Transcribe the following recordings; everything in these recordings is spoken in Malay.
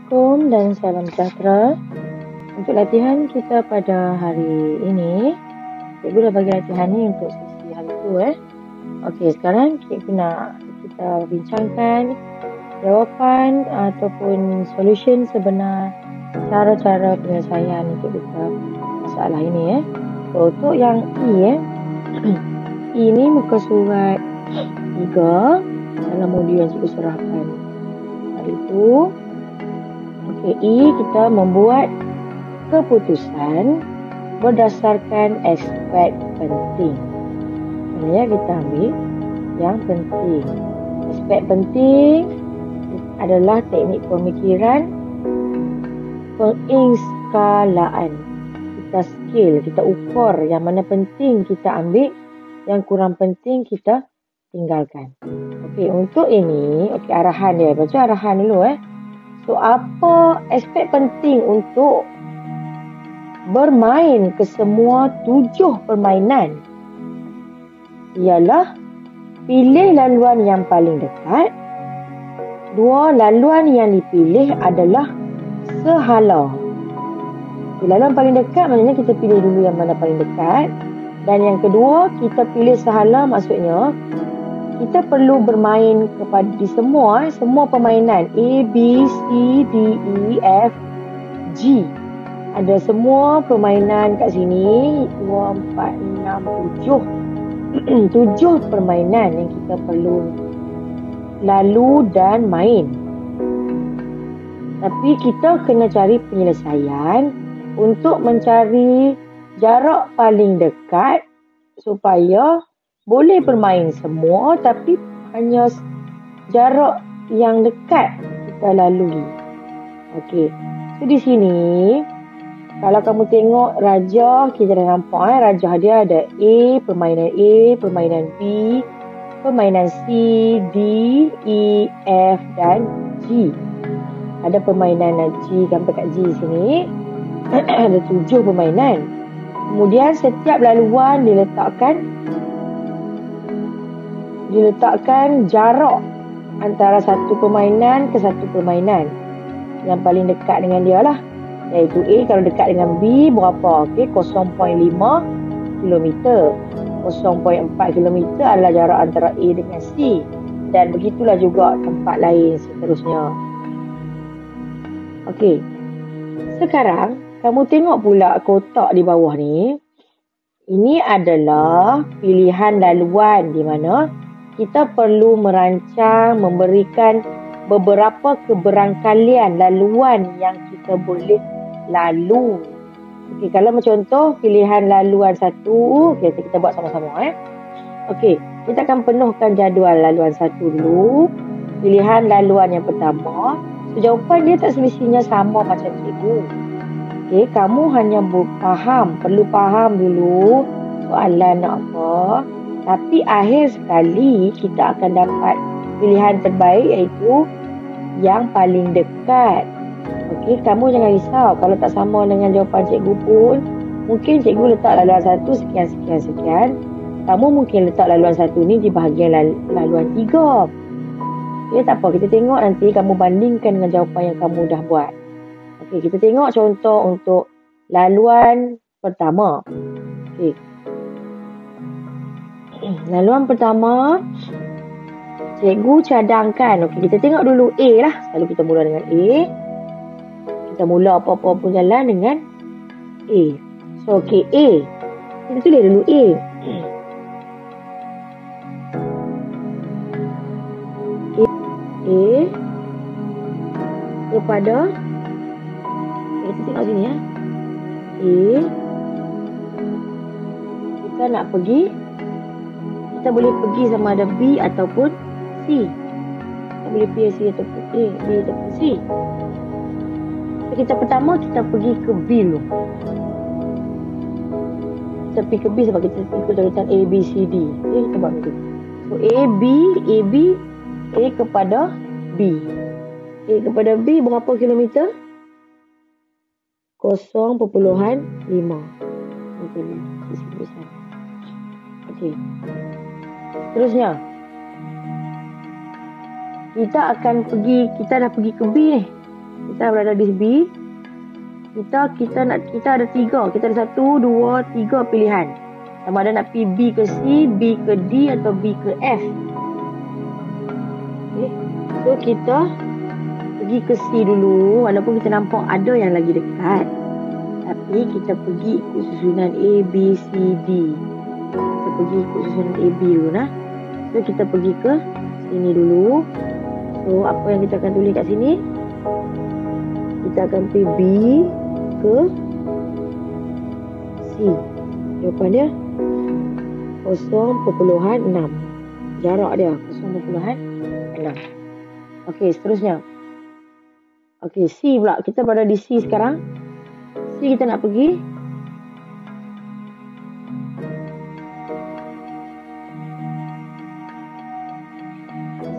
Assalamualaikum dan salam sejahtera. Untuk latihan kita pada hari ini, cikgu dah bagi latihan ni untuk sesi hari tu. Okey, sekarang cikgu nak kita bincangkan jawapan ataupun solution sebenar cara-cara penyelesaian untuk kita masalah ini. So, untuk yang E, E ni muka surat 3 dalam modul yang cikgu serahkan hari itu. Okey, E kita membuat keputusan berdasarkan aspek penting. Maksudnya kita ambil yang penting. Aspek penting adalah teknik pemikiran pengingskalaan. Kita scale, kita ukur yang mana penting kita ambil, yang kurang penting kita tinggalkan. Okey, untuk ini, okey, arahan dia. Baca arahan dulu. So, apa aspek penting untuk bermain ke semua 7 permainan? Ialah pilih laluan yang paling dekat. 2, laluan yang dipilih adalah sehala. Laluan paling dekat maknanya kita pilih dulu yang mana paling dekat. Dan yang kedua, kita pilih sehala maksudnya kita perlu bermain kepada di semua permainan A, B, C, D, E, F, G. Ada semua permainan kat sini 2, 4, 6, 7 7 permainan yang kita perlu lalu dan main. Tapi kita kena cari penyelesaian untuk mencari jarak paling dekat supaya boleh bermain semua tapi hanya jarak yang dekat kita lalui. Okey. So di sini kalau kamu tengok rajah, kita dah nampak rajah dia ada A, permainan B, permainan C, D, E, F dan G. Ada permainan G, gambar kat G sini. Ada 7 permainan. Kemudian setiap laluan diletakkan jarak antara satu permainan ke satu permainan. Yang paling dekat dengan dia lah. Iaitu A kalau dekat dengan B berapa? Okey, 0.5 km. 0.4 km adalah jarak antara A dengan C. Dan begitulah juga tempat lain seterusnya. Okey. Sekarang, kamu tengok pula kotak di bawah ni. Ini adalah pilihan laluan di mana kita perlu merancang, memberikan beberapa keberangkalian laluan yang kita boleh lalu. Okey, kalau contoh pilihan laluan 1, okay, kita buat sama-sama. Okey, kita akan penuhkan jadual laluan 1 dulu. Pilihan laluan yang pertama. So, jawapan dia tak semestinya sama macam cikgu. Okey, kamu hanya perlu faham dulu soalan nak apa. Tapi akhir sekali kita akan dapat pilihan terbaik iaitu yang paling dekat. Okey, kamu jangan risau kalau tak sama dengan jawapan cikgu pun. Mungkin cikgu letak laluan 1 sekian. Kamu mungkin letak laluan 1 ni di bahagian laluan 3. Okey, tak apa. Kita tengok nanti kamu bandingkan dengan jawapan yang kamu dah buat. Okey, kita tengok contoh untuk laluan pertama. Okey. Laluan pertama, cikgu cadangkan. Okey, kita tengok dulu A lah. Selalu kita mula dengan A. Kita mula apa-apa pun jalan dengan A. So, okey, A. Kita tulis dulu A. A kepada kita tengok sini ya. A kita nak pergi, kita boleh pergi sama ada B ataupun C. Kita boleh pilih C ataupun A, B ataupun C. So, kita pertama kita pergi ke B dulu. Kita pergi ke B sebab kita ikut urutan A, B, C, D. Okay, kita buat macam tu. So A, B, A kepada B. A kepada B berapa kilometer? 0.5. Okey. Seterusnya. Kita dah pergi ke B ni. Kita berada di B. Kita ada 3. Kita ada 1, 2, 3 pilihan. Sama ada nak pergi B ke C, B ke D atau B ke F. Okay. So kita pergi ke C dulu. Walaupun kita nampak ada yang lagi dekat, tapi kita pergi ikut susunan A, B, C, D. Kita pergi ikut susunan A, B dulu nah. So kita pergi ke sini dulu. So apa yang kita akan tulis kat sini? Kita akan pergi B ke C. Jawapan dia 0.6. Jarak dia 0.6. Okey, seterusnya. Okey, C pula. Kita berada di C sekarang. C kita nak pergi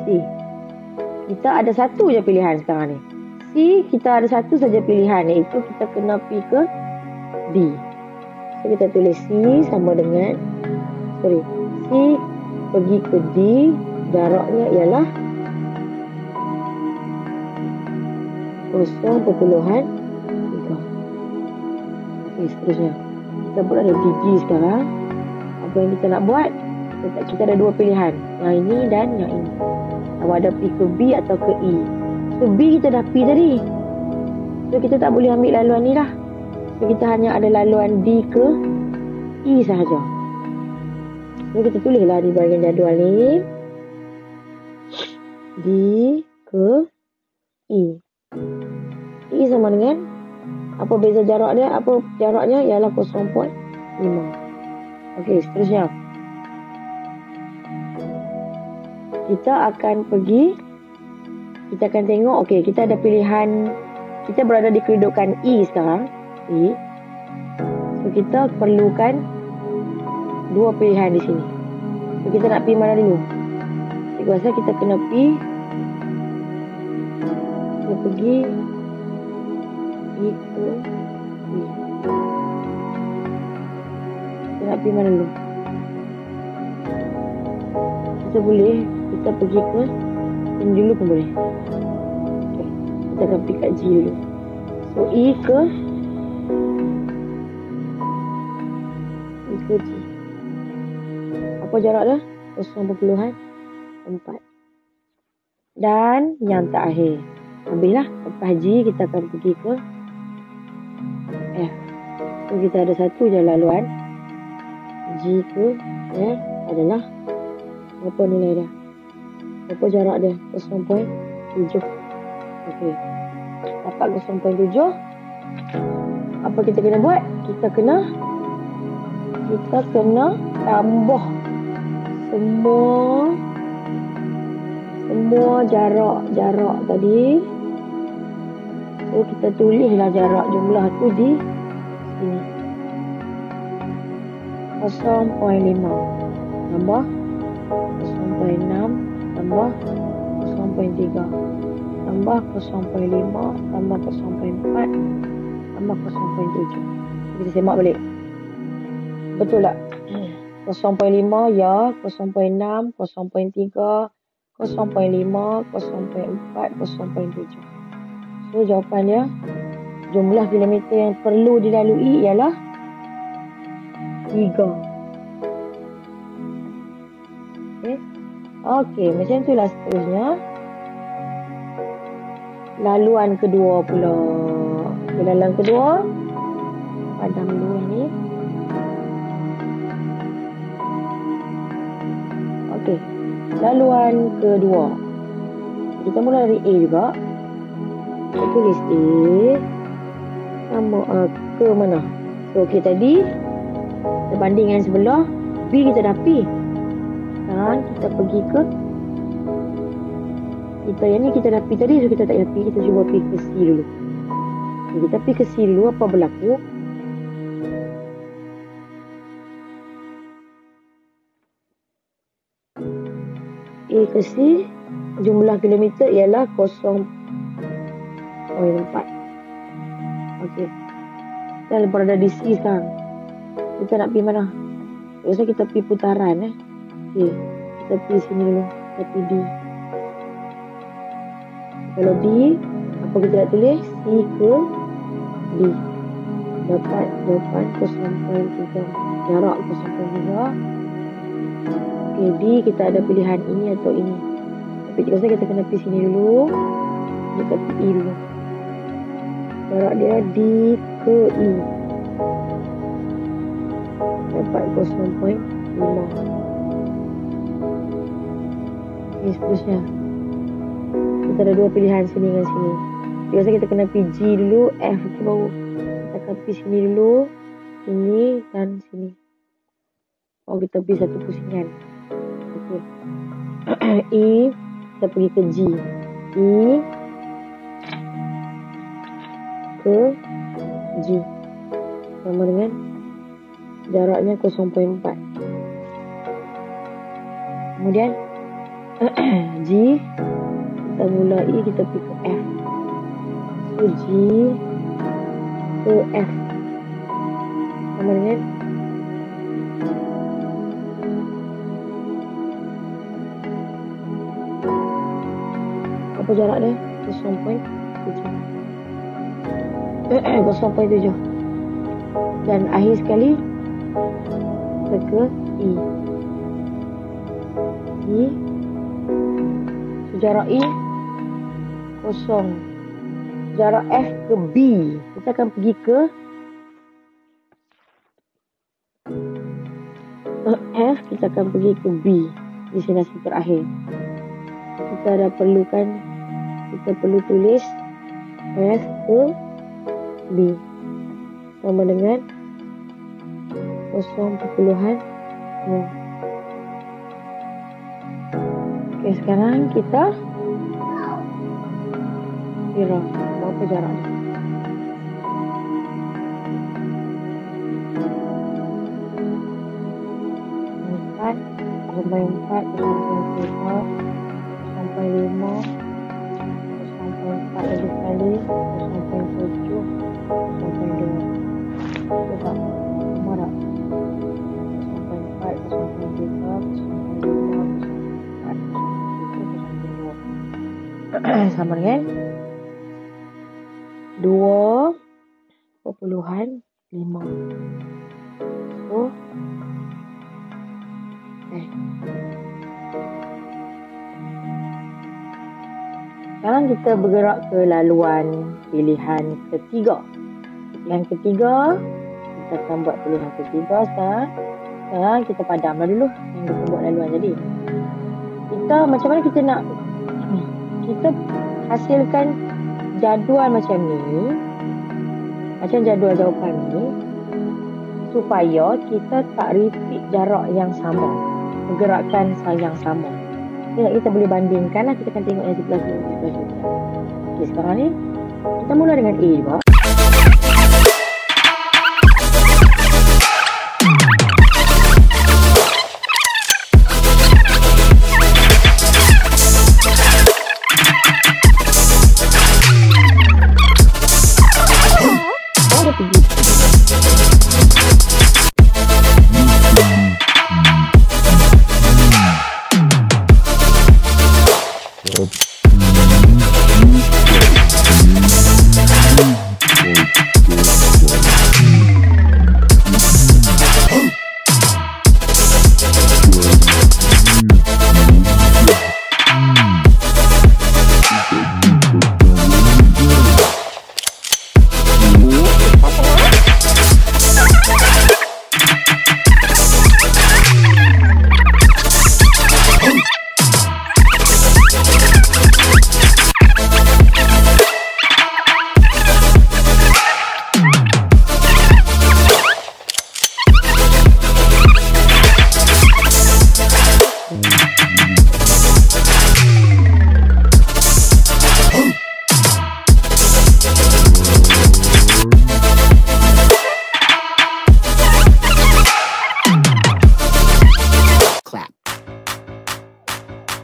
C. Kita ada satu je pilihan sekarang ni. C kita ada satu saja pilihan, iaitu kita kena pergi ke D. So kita tulis C sama dengan C pergi ke D, jaraknya ialah 0.3. Okey, seterusnya. Kita berada di D sekarang. Apa yang kita nak buat? Kita ada dua pilihan, yang ini dan yang ini. Sama ada pergi ke B atau ke E. So B kita dah pergi tadi. So kita tak boleh ambil laluan ni dah. So kita hanya ada laluan D ke E sahaja. So kita tulislah di bahagian jadual ni. D ke E. E sama dengan apa beza jarak dia? Apa jaraknya? Ialah 0.5. Okey, seterusnya. Kita akan tengok, okey, kita ada pilihan, kita berada di kedudukan E sekarang. E. So kita perlukan dua pilihan di sini. So kita nak pergi mana dulu? Cikgu rasa kita kena pergi E ke E. Kita nak pergi mana dulu? Kita pergi ke ini dulu pun boleh. Okay. Kita akan pergi kat G dulu. So E ke G. Apa jarak dia? 0.4. Dan yang terakhir, habislah. Lepas G kita akan pergi ke F. So kita ada satu je laluan. G ke F adalah berapa nilai dia? Berapa jarak dia? 0.7. Okey. Dapat 0.7. Apa kita kena buat? Kita kena tambah semua jarak tadi. So kita tulislah jarak jumlah tu di sini. 0.5 tambah 0.6 tambah 0.3 tambah 0.5 tambah 0.4 tambah 0.7. Kita semak balik. Betul tak? 0.5 ya, 0.6, 0.3, 0.5, 0.4, 0.7. So jawapan dia, jumlah kilometer yang perlu dilalui ialah 3. Okey, macam itulah seterusnya. Laluan kedua pula. Okay, laluan kedua. Padam dulu yang ni. Okey, laluan kedua. Kita mula dari A juga. Kita tulis A. Sama ke mana? So, okey tadi. Berbanding dengan sebelah. B kita dah pergi. Sekarang kita pergi ke yang ni kita dah pergi tadi, so kita tak payah pergi. Kita cuba pergi ke C dulu. Okay, kita pergi ke C dulu. Apa berlaku? A ke C, jumlah kilometer ialah 0.4. Okey. Kita berada di C sekarang. Kita nak pergi mana? Biasa kita pergi putaran. Okey. Kita pergi sini dulu. Kita pergi D. Kalau D, Apa kita nak tulis? C ke D. Dapat jawapan 0.3. Jarak 0.3. Okay, D kita ada pilihan ini atau ini. Tapi kita kena pergi sini dulu. Kita pergi E dulu. Jarak dia D ke E. Dapat 0.5. Okay, seterusnya. Kita ada dua pilihan sini dengan sini. Biasa kita kena pergi G dulu, F itu baru. Kita akan pergi sini dulu. Sini dan sini. Oh, kita pergi satu pusingan. Okay. E, kita pergi ke G. E ke G. Sama dengan jaraknya 0.4. Kemudian G, kita mulai kita pergi ke F. So G ke F sama dengan apa jarak dia? 0.7. 0.7. Dan akhir sekali kita ke E. E, so, jarak E 0. Jarak F ke B, kita akan pergi ke F, kita akan pergi ke B, destinasi terakhir. Kita dah perlukan, kita perlu tulis F ke B sama dengan 0.0. Okey, sekarang kita kira berapa jarak ni. Sampai 4, sampai 5, sampai 4 lagi sekali, sampai 7, sampai 2. Kita semua dah. Sampai 4, sampai 3, sampai 5, sampai 4, sampai 2. Sama dengan 2,5. So, sekarang kita bergerak ke laluan pilihan ketiga. Pilihan ketiga, kita akan buat pilihan ketiga sekarang. Sekarang kita padamlah dulu yang kita buat laluan tadi. Kita macam mana kita nak kita hasilkan jadual macam ni, macam jadual jawapan ni, supaya kita tak repeat jarak yang sama, pergerakan yang sama. Kita boleh bandingkan lah, kita akan tengok yang sebelah sini, sebelah sini. Okay, sekarang ni kita mula dengan A juga.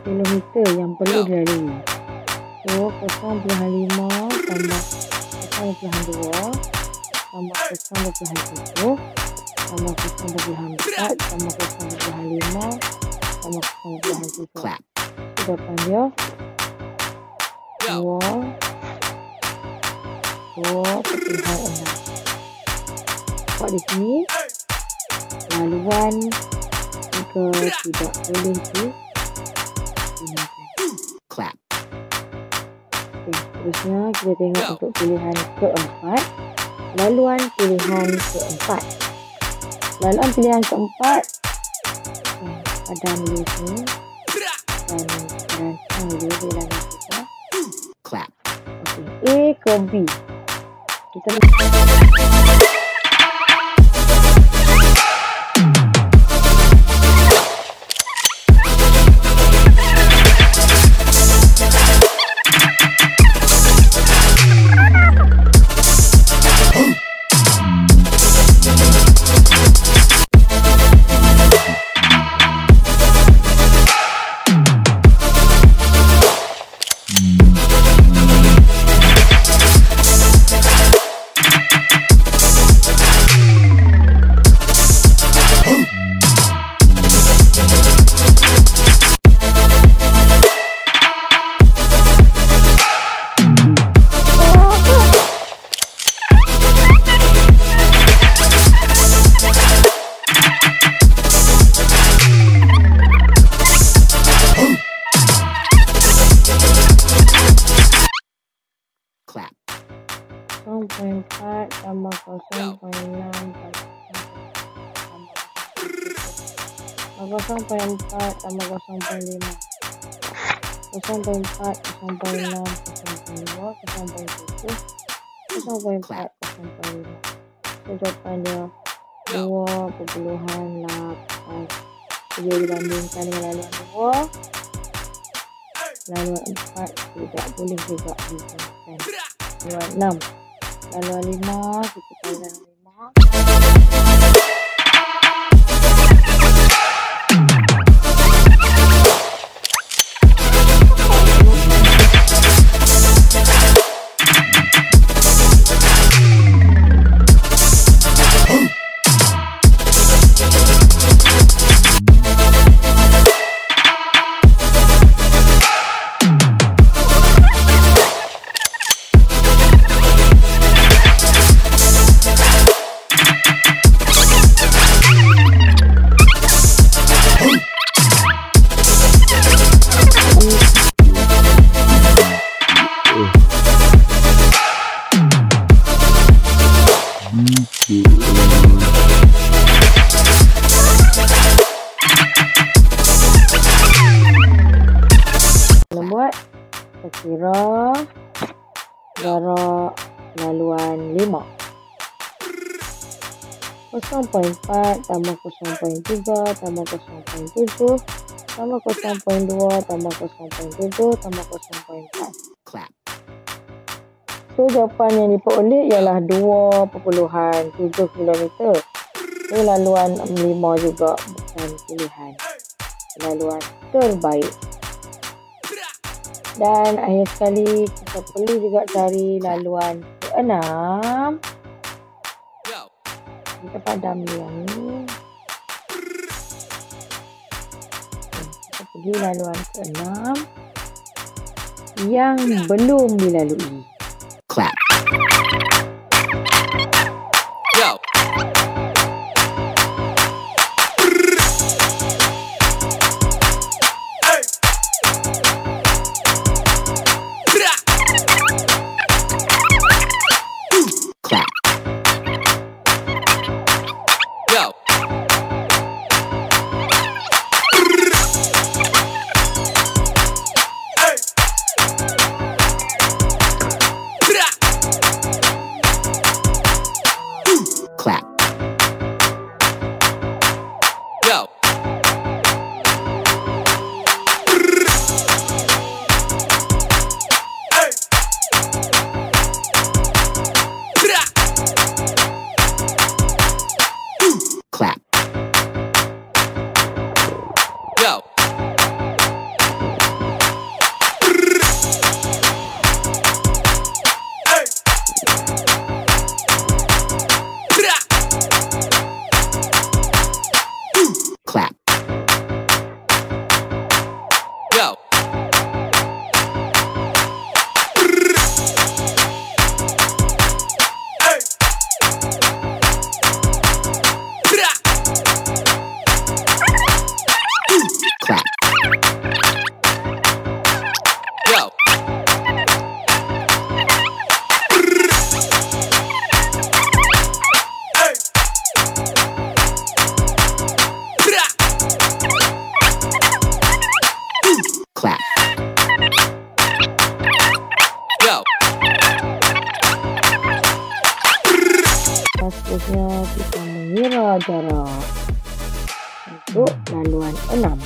Kilometer yang perlu dilalui. So 0.5 tambah 0.2 tambah 0.1 tambah 0.4 tambah 0.5 tambah 0.3. Jawapan dia 2,5 2.6. Buat di sini laluan juga tidak boleh digunakan. Clap. Okay, terusnya kita tengok untuk pilihan keempat. Laluan pilihan keempat. Laluan pilihan keempat, padam dulu sini dan rancang dulu di laluan kita. Clap. Okay, A ke B. Kita Clap. 0.4 tambah 0.6 tambah 0.4 tambah 0.5 0.4 0.6 0.2 0.7 0.4 0.5. Jawapannya 2.8. Jika dibandingkan dengan laluan 2, laluan 4 tidak boleh juga digunakan. Laluan 6, laluan 5, kita cari laluan 5. Buat kita kira jarak laluan 5. 0.4 tambah 0.3 tambah 0.7 tambah 0.2 tambah 0.7 tambah 0.4. Clap. So jawapan yang diperoleh ialah 2.7 km. So laluan 5 juga bukan pilihan laluan terbaik. Dan akhir sekali kita perlu juga cari laluan ke-6. Kita padam yang ni. Kita pergi laluan ke-6 yang belum dilalui. Clap. Yo. jarak untuk laluan 6.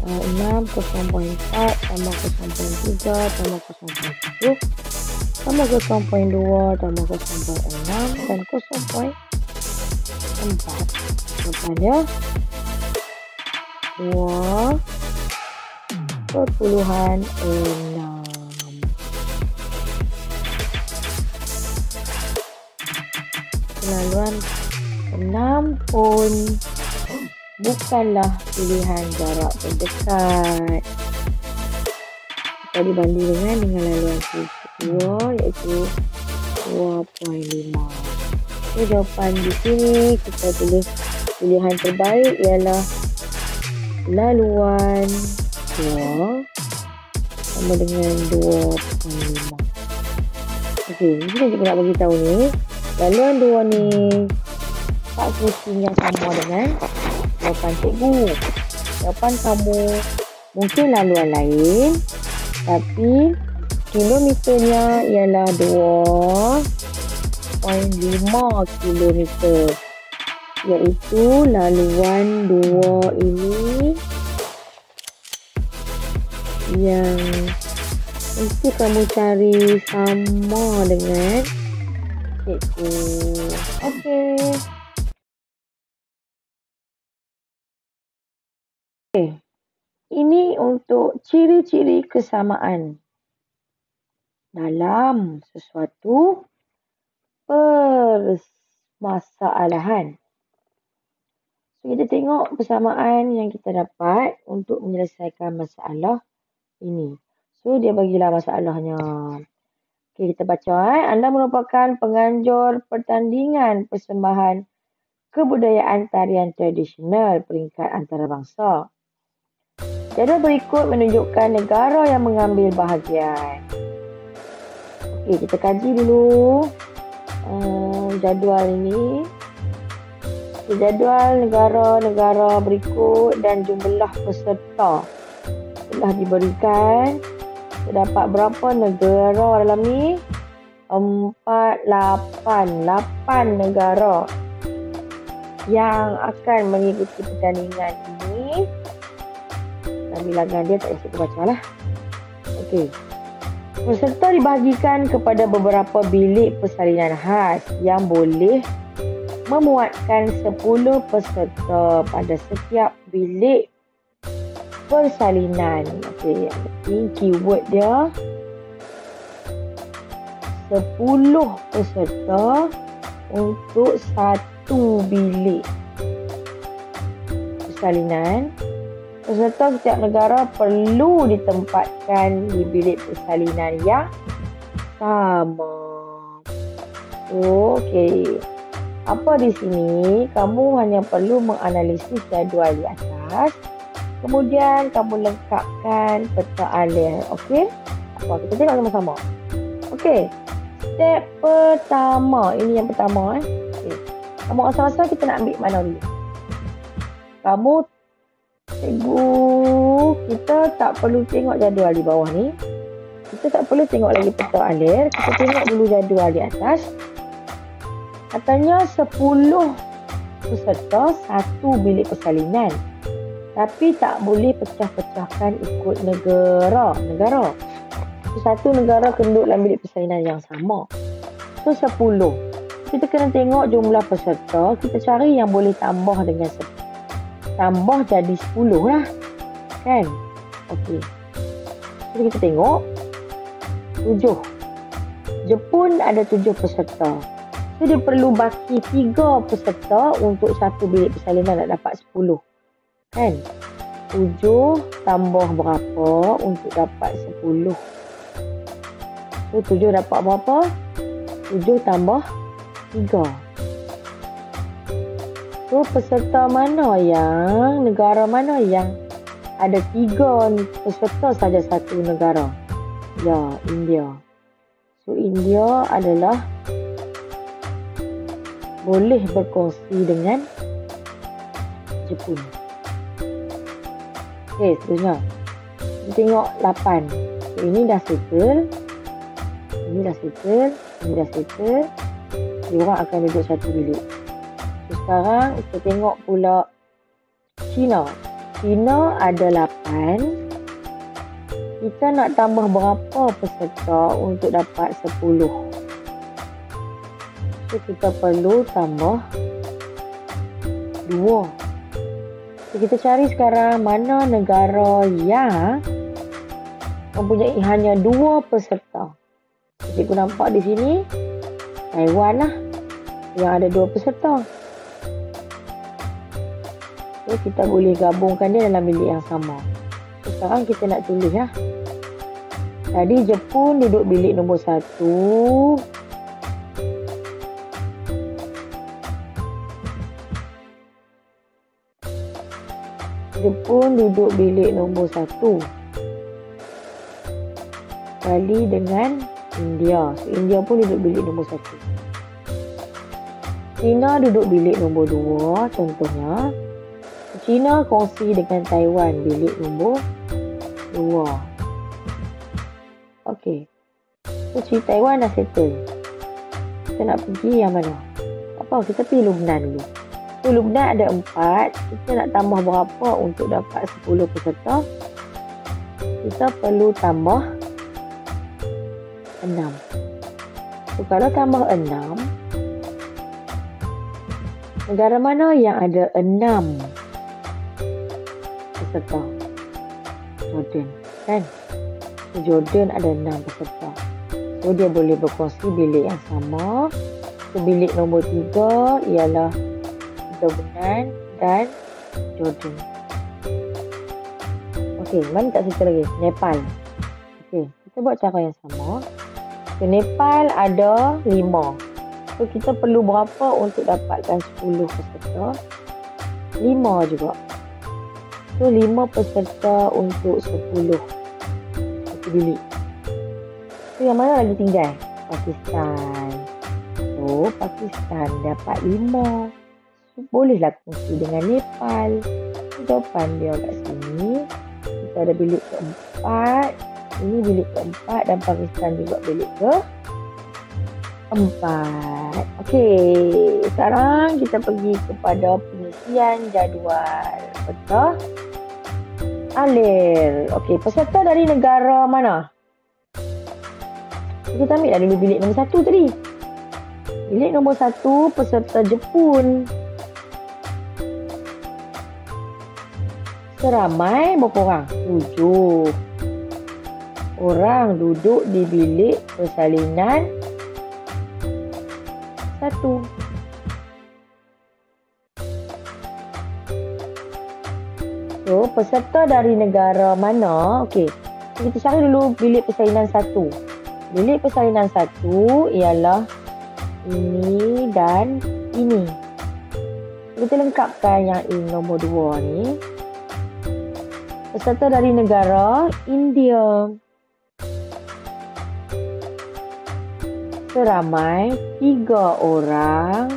6, 0.4 tambah 0.3 tambah 0.7 tambah 0.2 tambah 0.6 dan 0.4. Jawapannya 2,6. Laluan 6 pun bukanlah pilihan jarak terdekat. Kita dibanding dengan laluan 2 iaitu 2.5. So, jawapan di sini kita tulis pilihan terbaik ialah laluan 2 sama dengan 2.5. Okey, ini saya juga nak bagi tahu ni. Laluan 2 ni tak semestinya sama dengan jawapan cikgu. Jawapan kamu mungkin laluan lain, tapi kilometernya ialah 2.5 kilometer. Iaitu laluan 2 ini yang mesti kamu cari sama dengan cikgu. Okey. Ini untuk ciri-ciri kesamaan dalam sesuatu permasalahan. So, kita tengok persamaan yang kita dapat untuk menyelesaikan masalah ini. So, dia bagilah masalahnya. Okey, kita baca. Anda merupakan penganjur pertandingan persembahan kebudayaan tarian tradisional peringkat antarabangsa. Jadual berikut menunjukkan negara yang mengambil bahagian. Okey, kita kaji dulu jadual ini. Jadual negara-negara berikut dan jumlah peserta telah diberikan. Terdapat berapa negara dalam ni? 8 negara yang akan mengikuti pertandingan ini. Dan bilangan dia tak payah kita baca lah. Okey. Peserta dibahagikan kepada beberapa bilik persalinan khas yang boleh memuatkan 10 peserta pada setiap bilik persalinan. Okey, ini keyword dia 10 peserta untuk satu bilik persalinan. Peserta setiap negara perlu ditempatkan di bilik persalinan yang sama. Okey. Apa di sini? Kamu hanya perlu menganalisis jadual di atas. Kemudian kamu lengkapkan peta alih. Okey? Apa? Kita tengok sama-sama. Okey. Step pertama. Ini yang pertama. Okay. Kamu asal-asal kita nak ambil mana dulu? Kamu, cikgu, kita tak perlu tengok jadual di bawah ni. Kita tak perlu tengok lagi peta alih. Kita tengok dulu jadual di atas. Katanya 10 peserta satu bilik persalinan. Tapi tak boleh pecah-pecahkan ikut negara. So, satu negara kenduk dalam bilik persalinan yang sama. So, 10. Kita kena tengok jumlah peserta. Kita cari yang boleh tambah dengan 10. Tambah jadi 10 lah. Kan? Okey. Jadi kita tengok. 7. Jepun ada 7 peserta. So, dia perlu baki 3 peserta untuk satu bilik persalinan nak dapat 10. Kan? 7 tambah berapa untuk dapat 10? So, 7 dapat berapa? 7 tambah 3. So, peserta mana yang, negara mana yang ada 3 peserta saja satu negara? Ya, India. So, India adalah boleh berkongsi dengan Jepun. Okey, seterusnya. Kita tengok 8. So, ini dah settle. Ini dah settle. Ini dah settle. Dia orang akan duduk satu bilik. Sekarang kita tengok pula China. China ada 8. Kita nak tambah berapa peserta untuk dapat 10? So, kita perlu tambah 2. So, kita cari sekarang mana negara yang mempunyai hanya 2 peserta. Cikgu nampak di sini Taiwan lah yang ada 2 peserta. So, kita boleh gabungkan dia dalam bilik yang sama. So, sekarang kita nak tulis lah. Tadi Jepun duduk bilik nombor 1. Jepun duduk bilik nombor 1 kali dengan India. So, India pun duduk bilik nombor 1. China duduk bilik nombor 2 contohnya. China kongsi dengan Taiwan bilik nombor 2. Okey. So, Taiwan dah settle. Kita nak pergi yang mana? Apa? Kita pergi Lubnan dulu. So, Lubnan ada 4. Kita nak tambah berapa untuk dapat 10 peserta? Kita perlu tambah 6. So, kalau tambah 6, negara mana yang ada 6 peserta? Jordan, kan? So, Jordan ada 6 peserta. So, dia boleh berkongsi bilik yang sama. So, bilik nombor 3 ialah Lebanon dan Jordan. Okey, mana tak cerita lagi? Nepal. Okey, kita buat cara yang sama. So, Nepal ada 5. So, kita perlu berapa untuk dapatkan 10 peserta? 5 juga. So, 5 peserta untuk 10. Satu bilik. So, yang mana lagi tinggal? Pakistan. So, Pakistan dapat 5. So, bolehlah kongsi dengan Nepal. Jawapan dia kat sini. Kita ada bilik keempat. Ini bilik keempat dan Pakistan juga bilik keempat. Okey, sekarang kita pergi kepada pengisian jadual peta alir. Okey, peserta dari negara mana? Kita ambil dulu bilik nombor 1 tadi. Bilik nombor 1 peserta Jepun. Seramai berapa orang? 7 orang duduk di bilik persalinan 1. So, peserta dari negara mana? Okey, kita cari dulu bilik persalinan 1. Bilik persalinan 1 ialah ini dan ini. Kita lengkapkan yang ini nombor 2 ni. Peserta dari negara India. Seramai 3 orang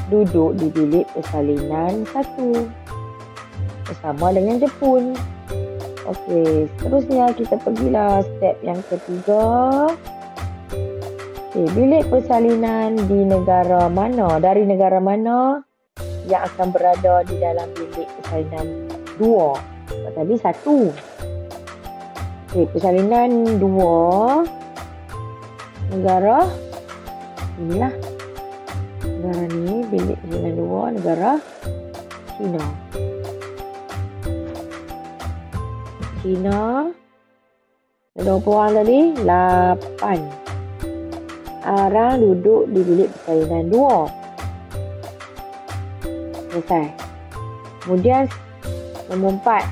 duduk di bilik persalinan 1. Bersama dengan Jepun. Okey, seterusnya kita pergilah step yang ketiga. Okey, bilik persalinan di negara mana? Dari negara mana yang akan berada di dalam bilik persalinan 2? Tadi 1. Okey, persalinan 2 negara inilah. Negara ni bilik persalinan 2 negara China. China ada berapa orang tadi? 8 orang duduk di bilik persalinan 2. Selesai. Kemudian nombor 4,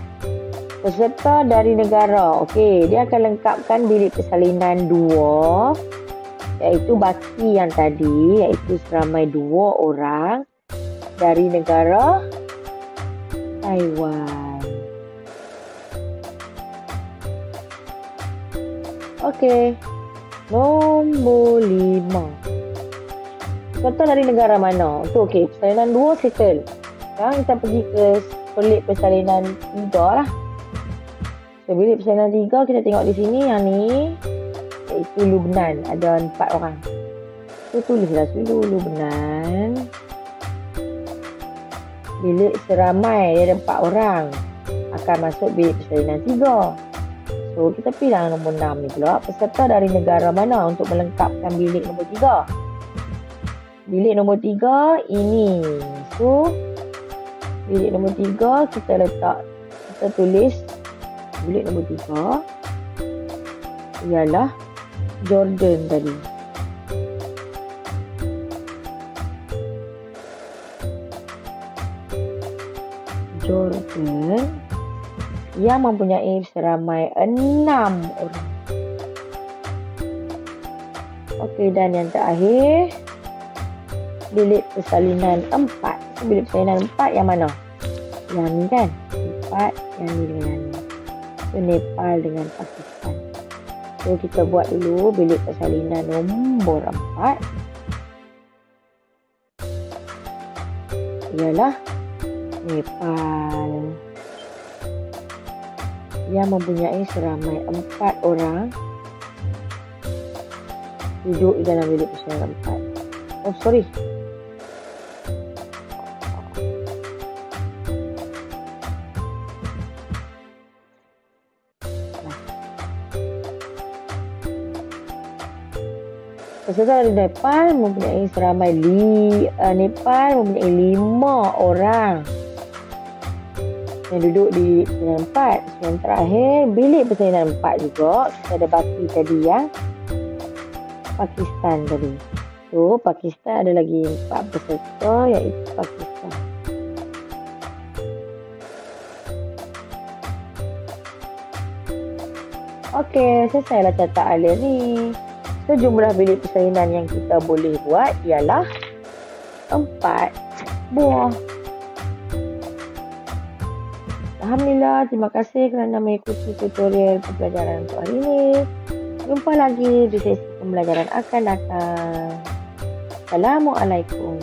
peserta dari negara. Okey, dia akan lengkapkan bilik persalinan 2 iaitu baki yang tadi, iaitu seramai 2 orang dari negara Taiwan. Okey, nombor 5, peserta dari negara mana? Okey, persalinan 2 settle. Sekarang kita pergi ke bilik persalinan 3 lah. So, bilik persalinan 3 kita tengok di sini yang ni iaitu Lubnan, ada 4 orang. So, tulislah dulu Lubnan. bilik seramai, dia ada 4 orang akan masuk bilik persalinan 3. So kita pilih nombor 6 ni pula. Peserta dari negara mana untuk melengkapkan bilik nombor 3? Bilik nombor 3 ini. So bilik nombor 3 kita tulis bilik nombor 3 ialah Jordan tadi. Jordan yang mempunyai seramai 6 orang. Okey, dan yang terakhir bilik persalinan 4. Bilik persalinan 4 yang mana? Yang ni kan? 4 yang ni dengan yang ni. So, Nepal dengan Pakistan. So, kita buat dulu bilik persalinan nombor 4. Ialah Nepal yang mempunyai seramai 4 orang duduk di dalam bilik persalinan 4. Oh, sorry. Peserta dari Nepal mempunyai seramai Nepal mempunyai 5 orang yang duduk di persalinan 4. Yang terakhir, bilik persalinan 4 juga. Kita ada baki tadi yang Pakistan tadi. So, Pakistan ada lagi 4 peserta, iaitu Pakistan. Okey, selesailah catat alih ni. So, jumlah bilik persalinan yang kita boleh buat ialah 4 buah. Alhamdulillah, terima kasih kerana mengikuti tutorial pembelajaran untuk hari ini. Jumpa lagi di sesi pembelajaran akan datang. Assalamualaikum.